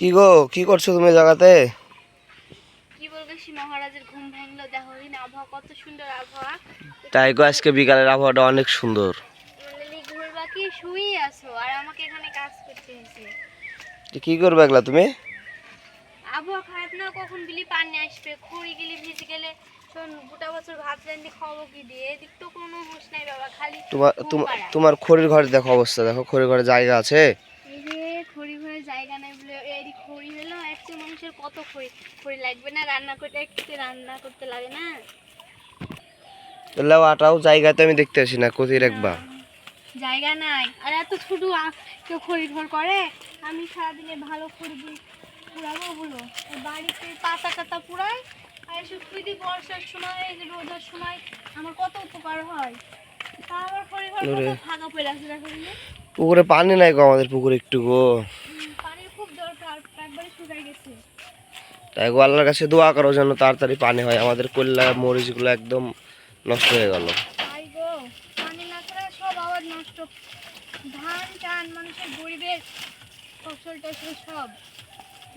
কি গো, কি করছো তুমি জায়গাতে? কি বলবো, মহারাজের ঘুম ভাঙলো, দেখো দিন আবহাওয়া কত সুন্দর আবহাওয়া। তাই গো, আজকে বিকালের আবহাওয়াটা অনেক সুন্দর। ঘুরবা কি শুই আছো আর আমাকে এখানে কাজ করতে হয়েছে। কি করবে এগুলা তুমি? আবহাওয়া খারাপ না, কখন গেলি পানি আসবে, খড়ি গেলি ভিজে গেলে গোটা বছর ভাত রান্ধি খাবো কি দিয়ে? এদিক তো কোনো হুঁশ নাই বাবা, খালি তোমার খড়ির ঘরে দেখো অবস্থা, দেখো খড়ির ঘরে জায়গা আছে? এই যে খড়ি ঘরে জায়গা নাই বলে এই খড়ি হলো, একটু মানুষের কত খড়ি খড়ি লাগবে না, রান্না করতে লাগে না। আটাও জায়গাতে আমি দেখতে আসি না, কোথায় রাখবা? জায়গা নাই, আর এত ছোট কেউ খড়ি ঘর করে? আমি সারাদিনে ভালো খড়ি পুরাবো বলো, বাড়িতে পাতা টাতা পুরাই, আর এসব খুঁদি বর্ষার সময়, রোদের সময় আমার কত উপকার হয়। তা আমার খড়ি ঘর ফাঁকা পড়ে আছে, দেখো পুকুরে পানি নাই গো, আমাদের পুকুরে একটু গো। পানির খুব দরকার, একবারে শুকাই গেছে। তাই গো, আল্লাহর কাছে দোয়া করো যেন তাড়াতাড়ি পানি হয়, আমাদের কল্যা মরিচগুলো একদম নষ্ট হয়ে গেল। তাই গো, পানি না করে সব আবার নষ্ট, ধান টান মানুষের গরিবের ফসল টসল সব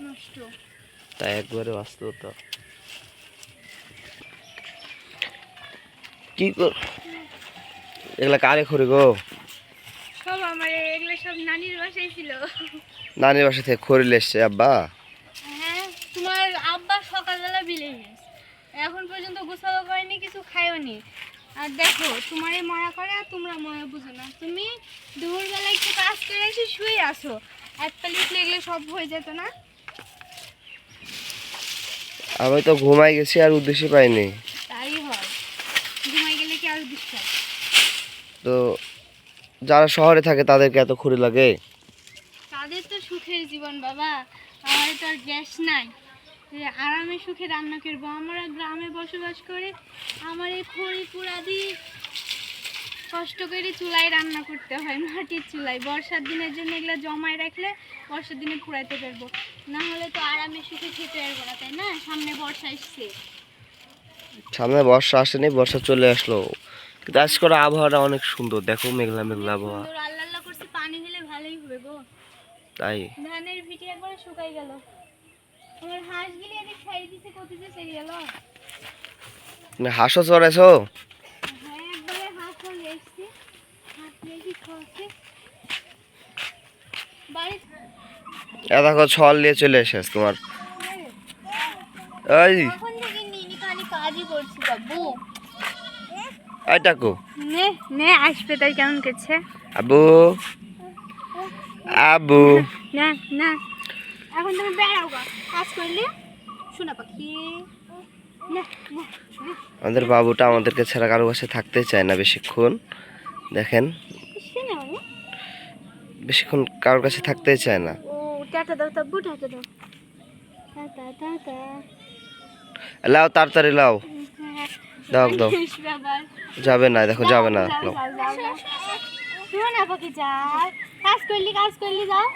নষ্ট। তাই একবারে বাস্তবতা। কি কর এগুলা কারে খড়ি গো? সব আমার, এগুলো সব নানির বাসায় ছিল। নানির বাসা থেকে খড়ি এসছে আব্বা? হ্যাঁ, তোমার আব্বা সকালবেলা বিলে গেছে, এখন পর্যন্ত গোসল করেনি, কিছু খায়ওনি। আর দেখো তোমারে ময়া করে আর তোমরা ময়া বুঝো না। তুমি দুপুরবেলা একটু কাজ করে এসে শুয়ে আসো, এক পালি উঠলে এগুলো সব হয়ে যেত না? আমি তো ঘুমাই গেছি আর উদ্দেশ্য পাইনি। তাই হয়, ঘুমাই গেলে কি আর বিশ্বাস? তো যারা শহরে থাকে তাদেরকে এত খড়ি লাগে? তাদের তো সুখের জীবন বাবা, আমার তো আর গ্যাস নাই যে আরামে সুখে রান্না করবো। আমরা গ্রামে বসবাস করে আমার এই খড়ি পোড়া দিয়ে কষ্ট করে চুলায় রান্না করতে হয়, মাটির চুলায়। বর্ষার দিনের জন্য এগুলো জমায় রাখলে বর্ষার দিনে পুড়াইতে পারবো, না হলে তো আরামে সুখে খেতে পারবো না, তাই না? সামনে বর্ষা এসছে। সামনে বর্ষা আসেনি, বর্ষা চলে আসলো, কিন্তু আজকের আবহাওয়াটা অনেক সুন্দর, দেখো মেঘলা মেঘলা আবহাওয়া। আল্লাহ আল্লাহ করছে, পানি হলে ভালোই হবে গো। তাই ধানের ভিটি একবারে শুকাই গেল, আমার হাঁস গিলি এদিক খাই দিছে, কোথায় যে সেরে গেল। হাঁসও চড়াইছো? হ্যাঁ, একবারে হাঁস হয়ে এসছি, হাঁস রেখে খাওয়াচ্ছে বাড়ি। দেখো ছল নিয়ে চলে এসেছে তোমার। এই এখন থেকে নিনি খালি কাজই করছি বাবু। এই টাকু নে নে, আসবে তাই কেমন করছে আবু আবু। না না, এখন তুমি বেড়াও গা, কাজ করলে শোনা পাখি। আমাদের বাবুটা আমাদেরকে ছাড়া কারো কাছে থাকতে চায় না বেশিক্ষণ, দেখেন বেশিক্ষণ কারোর কাছে থাকতে চায় না। ও টাটা দাও, তাব্বু টাটা দাও, টাটা টাটা। লাও তাড়াতাড়ি লাও, দাও দাও। যাবে না, দেখো যাবে না। শোনা পাখি, যা কাজ করলি যাও।